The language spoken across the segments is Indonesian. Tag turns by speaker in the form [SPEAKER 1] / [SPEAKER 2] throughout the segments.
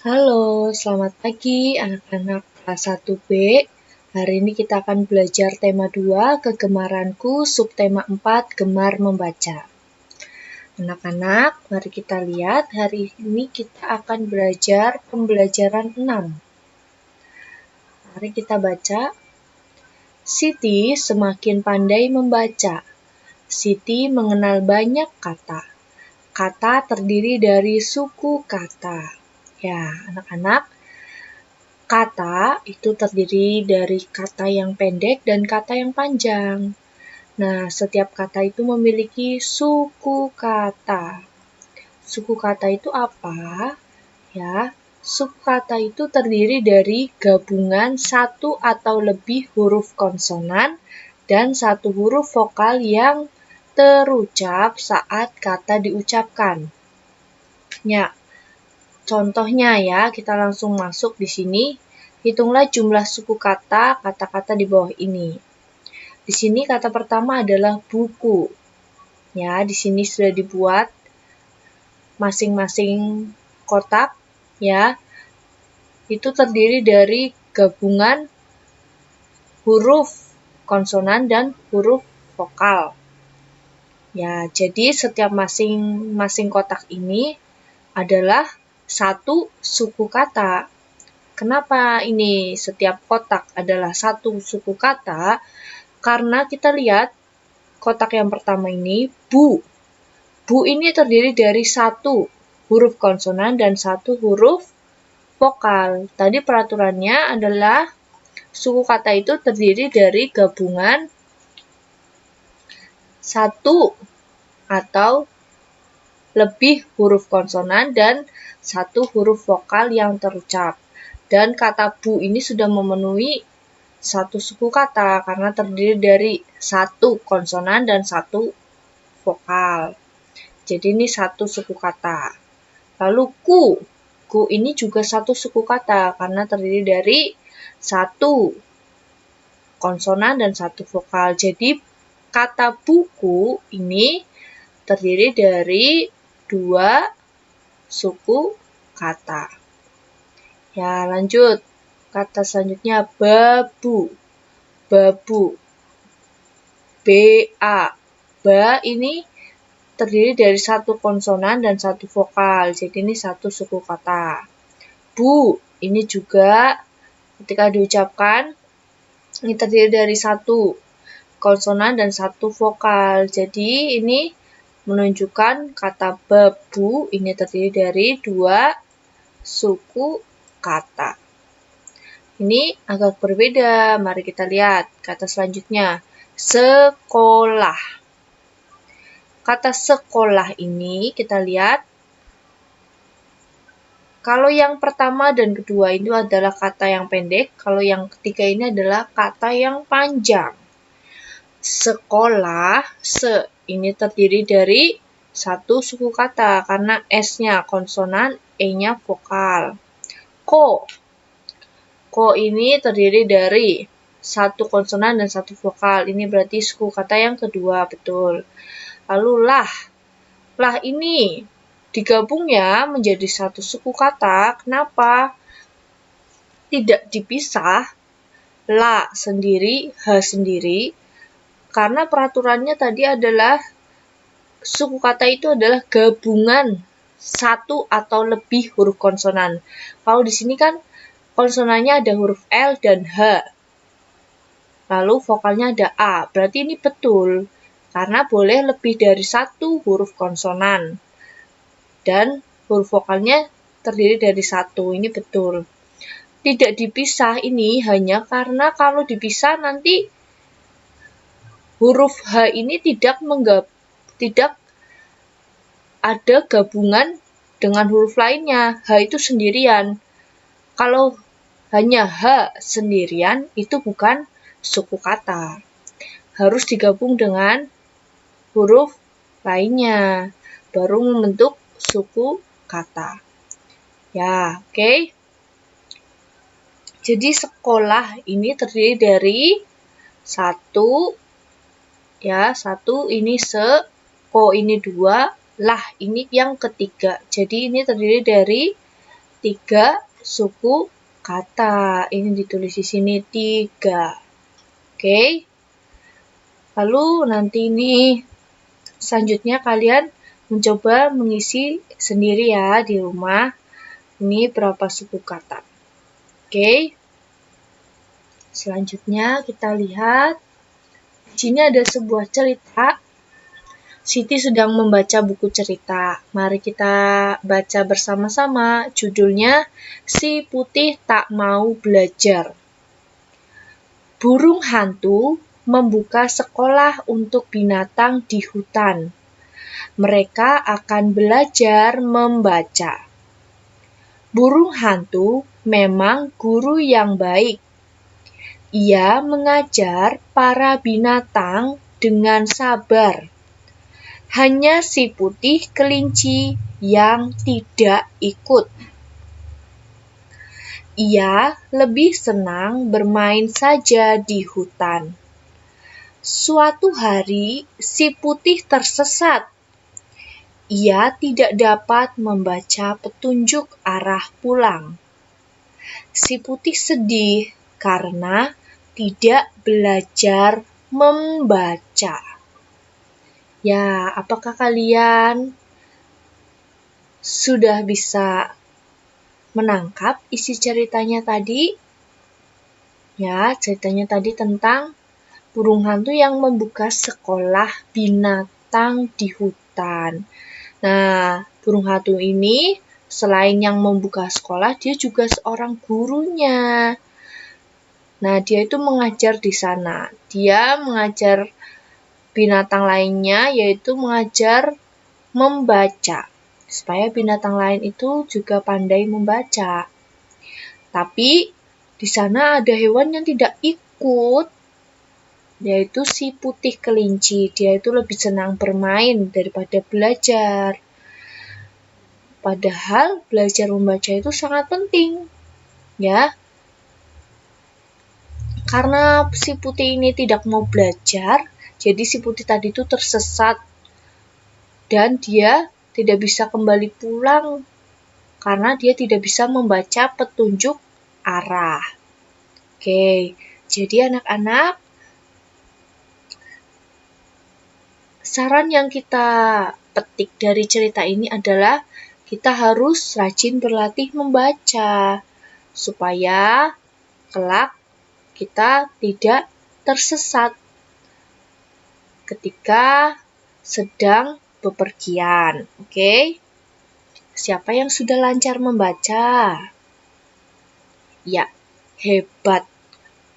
[SPEAKER 1] Halo, selamat pagi anak-anak kelas 1B. Hari ini kita akan belajar tema 2, kegemaranku, subtema 4, gemar membaca. Anak-anak, mari kita lihat hari ini kita akan belajar pembelajaran 6. Mari kita baca. Siti semakin pandai membaca. Siti mengenal banyak kata. Kata terdiri dari suku kata. Ya, anak-anak, kata itu terdiri dari kata yang pendek dan kata yang panjang. Nah, setiap kata itu memiliki suku kata. Suku kata itu apa? Ya, suku kata itu terdiri dari gabungan satu atau lebih huruf konsonan dan satu huruf vokal yang terucap saat kata diucapkan. Ya, contohnya ya, kita langsung masuk di sini. Hitunglah jumlah suku kata-kata di bawah ini. Di sini kata pertama adalah buku. Ya, di sini sudah dibuat masing-masing kotak ya. Itu terdiri dari gabungan huruf konsonan dan huruf vokal. Ya, jadi setiap masing-masing kotak ini adalah satu suku kata. Kenapa ini setiap kotak adalah satu suku kata? Karena kita lihat kotak yang pertama ini, bu. Bu ini terdiri dari satu huruf konsonan dan satu huruf vokal. Tadi peraturannya adalah suku kata itu terdiri dari gabungan satu atau lebih huruf konsonan dan satu huruf vokal yang terucap. Dan kata bu ini sudah memenuhi satu suku kata karena terdiri dari satu konsonan dan satu vokal. Jadi ini satu suku kata. Lalu ku ini juga satu suku kata karena terdiri dari satu konsonan dan satu vokal. Jadi kata buku ini terdiri dari dua suku kata. Ya, lanjut. Kata selanjutnya babu. Babu. Ba. Ba ini terdiri dari satu konsonan dan satu vokal. Jadi ini satu suku kata. Bu, ini juga ketika diucapkan ini terdiri dari satu konsonan dan satu vokal. Jadi ini menunjukkan kata babu ini terdiri dari dua suku kata. Ini agak berbeda. Mari kita lihat kata selanjutnya. Sekolah. Kata sekolah ini kita lihat. Kalau yang pertama dan kedua itu adalah kata yang pendek. Kalau yang ketiga ini adalah kata yang panjang. Sekolah, se ini terdiri dari satu suku kata karena S-nya konsonan, E-nya vokal. Ko ini terdiri dari satu konsonan dan satu vokal. Ini berarti suku kata yang kedua, betul. Lalu lah. Lah ini digabungnya menjadi satu suku kata. Kenapa? Tidak dipisah. La sendiri, ha sendiri. Karena peraturannya tadi adalah suku kata itu adalah gabungan satu atau lebih huruf konsonan. Kalau di sini kan konsonannya ada huruf L dan H. Lalu vokalnya ada A. Berarti ini betul. Karena boleh lebih dari satu huruf konsonan. Dan huruf vokalnya terdiri dari satu. Ini betul. Tidak dipisah ini hanya karena kalau dipisah nanti huruf H ini tidak ada gabungan dengan huruf lainnya. H itu sendirian. Kalau hanya H sendirian, itu bukan suku kata. Harus digabung dengan huruf lainnya. Baru membentuk suku kata. Ya, oke. Jadi sekolah ini terdiri dari satu ini ko ini dua, lah ini yang ketiga. Jadi ini terdiri dari 3 suku kata. Ini ditulis di sini 3. Oke. Lalu nanti ini selanjutnya kalian mencoba mengisi sendiri ya di rumah. Ini berapa suku kata. Oke. Selanjutnya kita lihat. Di sini ada sebuah cerita. Siti sedang membaca buku cerita. Mari kita baca bersama-sama. Judulnya Si Putih Tak Mau Belajar. Burung hantu membuka sekolah untuk binatang di hutan. Mereka akan belajar membaca. Burung hantu memang guru yang baik. Ia mengajar para binatang dengan sabar. Hanya si putih kelinci yang tidak ikut. Ia lebih senang bermain saja di hutan. Suatu hari, si putih tersesat. Ia tidak dapat membaca petunjuk arah pulang. Si putih sedih karena tidak belajar membaca. Ya, apakah kalian sudah bisa menangkap isi ceritanya tadi? Ya, ceritanya tadi tentang burung hantu yang membuka sekolah binatang di hutan. Nah, burung hantu ini selain yang membuka sekolah, dia juga seorang gurunya. Nah, dia itu mengajar di sana. Dia mengajar binatang lainnya, yaitu mengajar membaca. Supaya binatang lain itu juga pandai membaca. Tapi, di sana ada hewan yang tidak ikut, yaitu si putih kelinci. Dia itu lebih senang bermain daripada belajar. Padahal belajar membaca itu sangat penting, ya. Karena si putih ini tidak mau belajar, jadi si putih tadi itu tersesat dan dia tidak bisa kembali pulang karena dia tidak bisa membaca petunjuk arah. Oke, jadi anak-anak, saran yang kita petik dari cerita ini adalah kita harus rajin berlatih membaca supaya kelak kita tidak tersesat ketika sedang bepergian. Oke? Siapa yang sudah lancar membaca? Ya, hebat.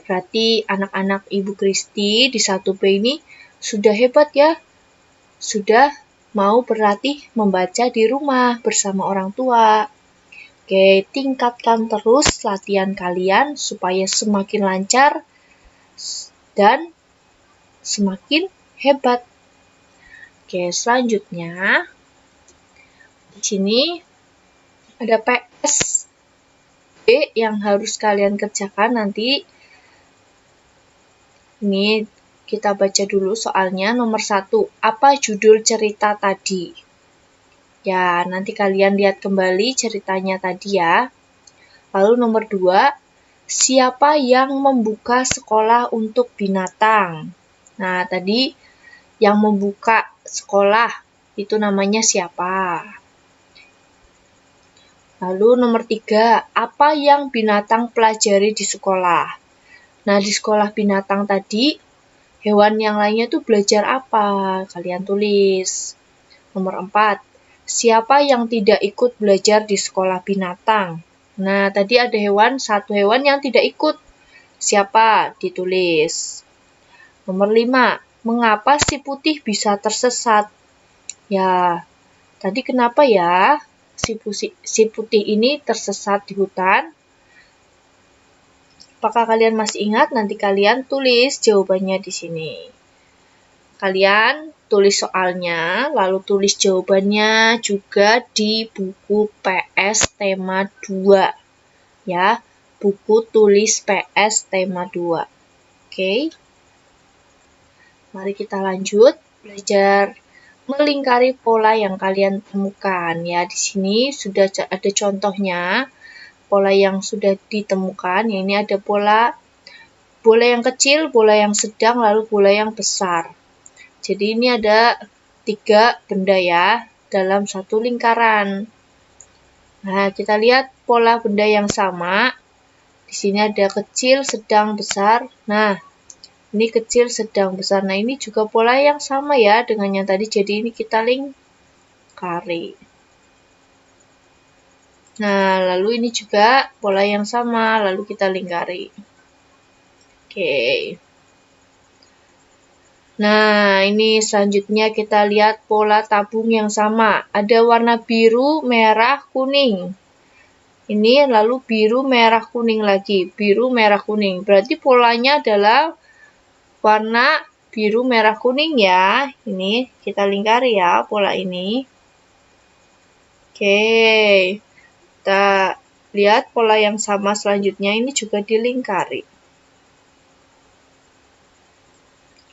[SPEAKER 1] Berarti anak-anak Ibu Kristi di 1B ini sudah hebat ya. Sudah mau berlatih membaca di rumah bersama orang tua. Oke, tingkatkan terus latihan kalian supaya semakin lancar dan semakin hebat. Oke, selanjutnya di sini ada PS yang harus kalian kerjakan nanti. Ini kita baca dulu soalnya. Nomor 1, apa judul cerita tadi? Ya, nanti kalian lihat kembali ceritanya tadi ya. Lalu nomor 2, siapa yang membuka sekolah untuk binatang? Nah, tadi yang membuka sekolah itu namanya siapa? Lalu nomor 3, apa yang binatang pelajari di sekolah? Nah, di sekolah binatang tadi, hewan yang lainnya tuh belajar apa? Kalian tulis. Nomor 4, siapa yang tidak ikut belajar di sekolah binatang? Nah, tadi ada satu hewan yang tidak ikut. Siapa? Ditulis. Nomor 5, mengapa si putih bisa tersesat? Ya, tadi kenapa ya si putih ini tersesat di hutan? Apakah kalian masih ingat? Nanti kalian tulis jawabannya di sini. Kalian tulis soalnya, lalu tulis jawabannya juga di buku PS tema 2. Ya, buku tulis PS tema 2. Oke. Mari kita lanjut belajar melingkari pola yang kalian temukan. Ya, di sini sudah ada contohnya. pola yang sudah ditemukan. Ini ada bola yang kecil, bola yang sedang, lalu bola yang besar. Jadi ini ada 3 benda ya dalam satu lingkaran. Nah, kita lihat pola benda yang sama. Di sini ada kecil, sedang, besar. Nah, ini kecil, sedang, besar. Nah, ini juga pola yang sama ya dengan yang tadi. Jadi ini kita lingkari. Nah, lalu ini juga pola yang sama, lalu kita lingkari. Oke. Nah, ini selanjutnya kita lihat pola tabung yang sama. Ada warna biru, merah, kuning. Ini lalu biru, merah, kuning lagi. Biru, merah, kuning. Berarti polanya adalah warna biru, merah, kuning ya. Ini kita lingkari ya pola ini. Oke. Kita lihat pola yang sama selanjutnya. Ini juga dilingkari.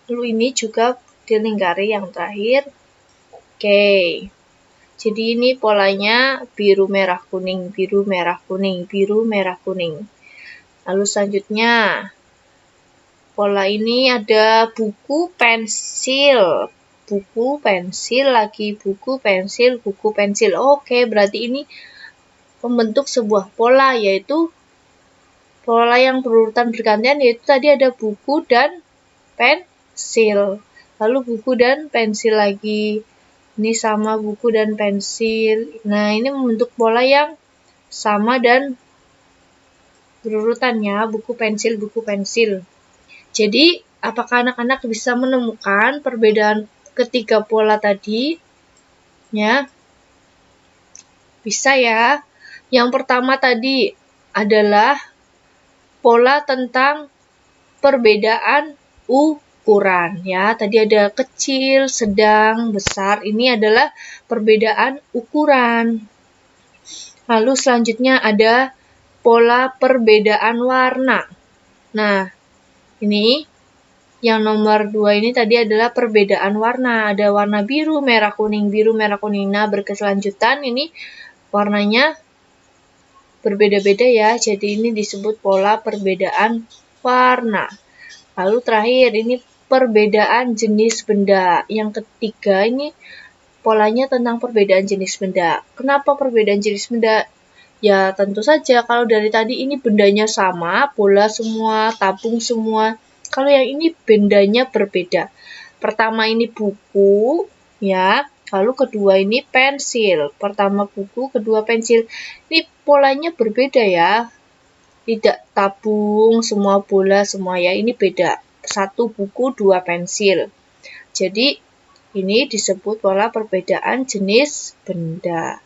[SPEAKER 1] Lalu ini juga dilingkari yang terakhir. Oke. Jadi ini polanya biru, merah, kuning, biru, merah, kuning, biru, merah, kuning. Lalu selanjutnya, pola ini ada buku, pensil. Buku, pensil, lagi buku, pensil, buku, pensil. Oke, berarti ini membentuk sebuah pola, yaitu pola yang berurutan bergantian, yaitu tadi ada buku dan pensil. Lalu buku dan pensil lagi. Ini sama buku dan pensil. Nah, ini membentuk pola yang sama dan berurutannya, buku, pensil, buku, pensil. Jadi, apakah anak-anak bisa menemukan perbedaan ketiga pola tadi? Ya, bisa ya. Yang pertama tadi adalah pola tentang perbedaan ukuran ya. Tadi ada kecil, sedang, besar. Ini adalah perbedaan ukuran. Lalu selanjutnya ada pola perbedaan warna. Nah, ini yang nomor 2 ini tadi adalah perbedaan warna. Ada warna biru, merah, kuning, biru, merah, kuning. Nah, berkelanjutan ini warnanya berbeda-beda ya. Jadi ini disebut pola perbedaan warna. Lalu terakhir ini perbedaan jenis benda. Yang ketiga ini polanya tentang perbedaan jenis benda. Kenapa perbedaan jenis benda? Ya tentu saja kalau dari tadi ini bendanya sama, bola semua, tabung semua. Kalau yang ini bendanya berbeda. Pertama ini buku, ya. Lalu kedua ini pensil. Pertama buku, kedua pensil. Ini polanya berbeda ya. Tidak tabung, semua bola, semua ya. Ini beda. 1 buku, 2 pensil. Jadi, ini disebut pola perbedaan jenis benda.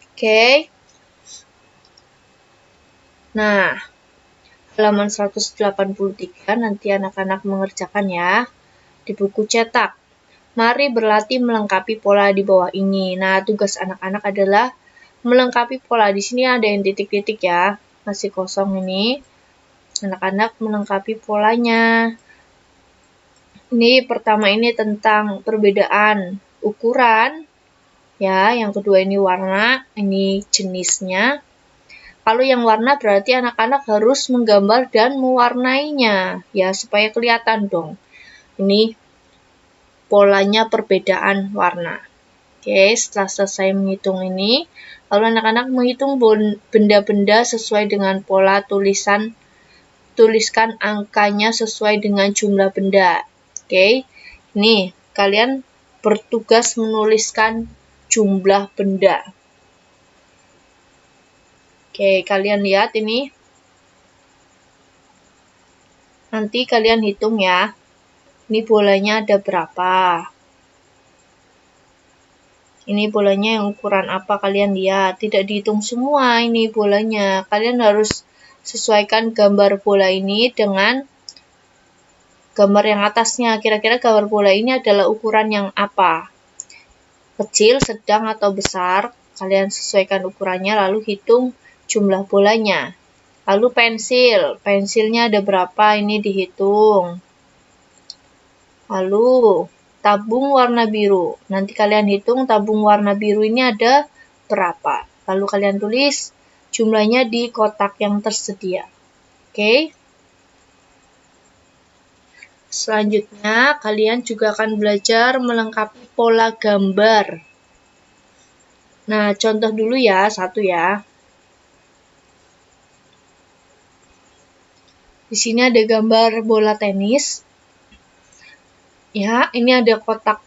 [SPEAKER 1] Oke. Nah, halaman 183 nanti anak-anak mengerjakan ya. Di buku cetak. Mari berlatih melengkapi pola di bawah ini. Nah, tugas anak-anak adalah melengkapi pola. Di sini ada yang titik-titik ya. Masih kosong ini. Anak-anak melengkapi polanya. Ini pertama ini tentang perbedaan ukuran. Ya, yang kedua ini warna, ini jenisnya. Kalau yang warna berarti anak-anak harus menggambar dan mewarnainya. Ya, supaya kelihatan dong. Ini polanya perbedaan warna. Oke, setelah selesai menghitung ini, lalu anak-anak menghitung benda-benda sesuai dengan pola tuliskan angkanya sesuai dengan jumlah benda. Oke, ini kalian bertugas menuliskan jumlah benda. Oke, kalian lihat ini. Nanti kalian hitung ya. Ini bolanya ada berapa? Ini bolanya yang ukuran apa kalian lihat. Tidak dihitung semua ini bolanya. Kalian harus sesuaikan gambar bola ini dengan gambar yang atasnya. Kira-kira gambar bola ini adalah ukuran yang apa? Kecil, sedang, atau besar? Kalian sesuaikan ukurannya lalu hitung jumlah bolanya. Lalu pensil. Pensilnya ada berapa? Ini dihitung. Lalu tabung warna biru. Nanti kalian hitung tabung warna biru ini ada berapa. Lalu kalian tulis jumlahnya di kotak yang tersedia. Oke. Selanjutnya, kalian juga akan belajar melengkapi pola gambar. Nah, contoh dulu ya, satu ya. Di sini ada gambar bola tenis. Ya, ini ada kotak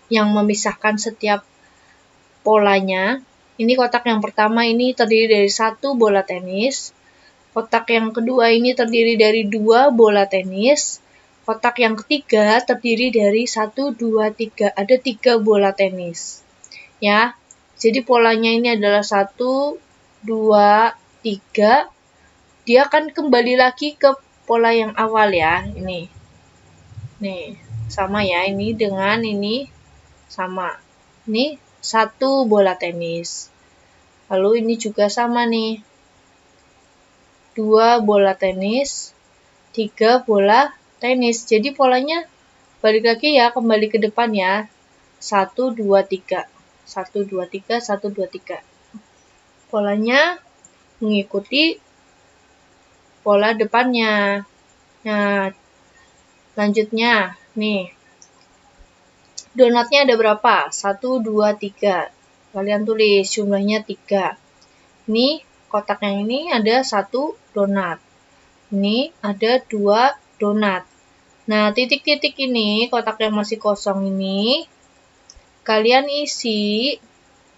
[SPEAKER 1] yang memisahkan setiap polanya. Ini kotak yang pertama ini terdiri dari 1 bola tenis. Kotak yang kedua ini terdiri dari 2 bola tenis. Kotak yang ketiga terdiri dari 1, 2, 3. Ada 3 bola tenis. Ya, jadi polanya ini adalah 1, 2, 3. Dia akan kembali lagi ke pola yang awal ya. Ini. Nih, sama ya. Ini dengan ini sama. Ini 1 bola tenis. Lalu ini juga sama nih. 2 bola tenis, 3 bola tenis. Jadi polanya balik lagi ya, kembali ke depan ya. 1, 2, 3. 1, 2, 3, 1, 2, 3. Polanya mengikuti pola depannya. Nah, lanjutnya nih. Donatnya ada berapa? 1, 2, 3. Kalian tulis jumlahnya 3. Ini kotak yang ini ada 1 donat. Ini ada 2 donat. Nah, titik-titik ini, kotak yang masih kosong ini, kalian isi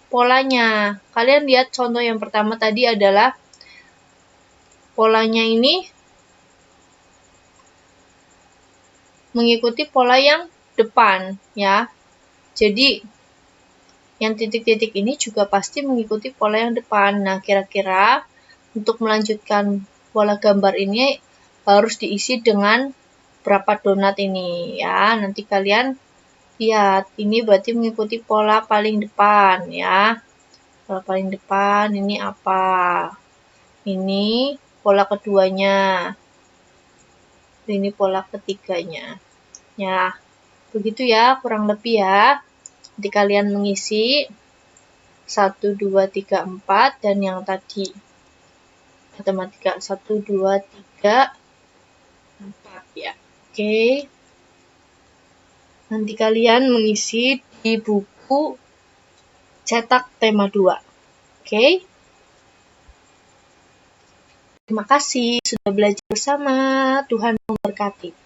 [SPEAKER 1] polanya. Kalian lihat contoh yang pertama tadi adalah polanya ini mengikuti pola yang depan, ya. Jadi, yang titik-titik ini juga pasti mengikuti pola yang depan. Nah, kira-kira untuk melanjutkan pola gambar ini harus diisi dengan berapa donat ini ya. Nanti kalian lihat, ini berarti mengikuti pola paling depan ya. Pola paling depan ini apa? Ini pola keduanya. Ini pola ketiganya. Ya, begitu ya kurang lebih ya. Nanti kalian mengisi 1, 2, 3, 4 dan yang tadi matematika 1, 2, 3, 4 ya. Oke. Nanti kalian mengisi di buku cetak tema 2. Oke. Terima kasih sudah belajar bersama. Tuhan memberkati.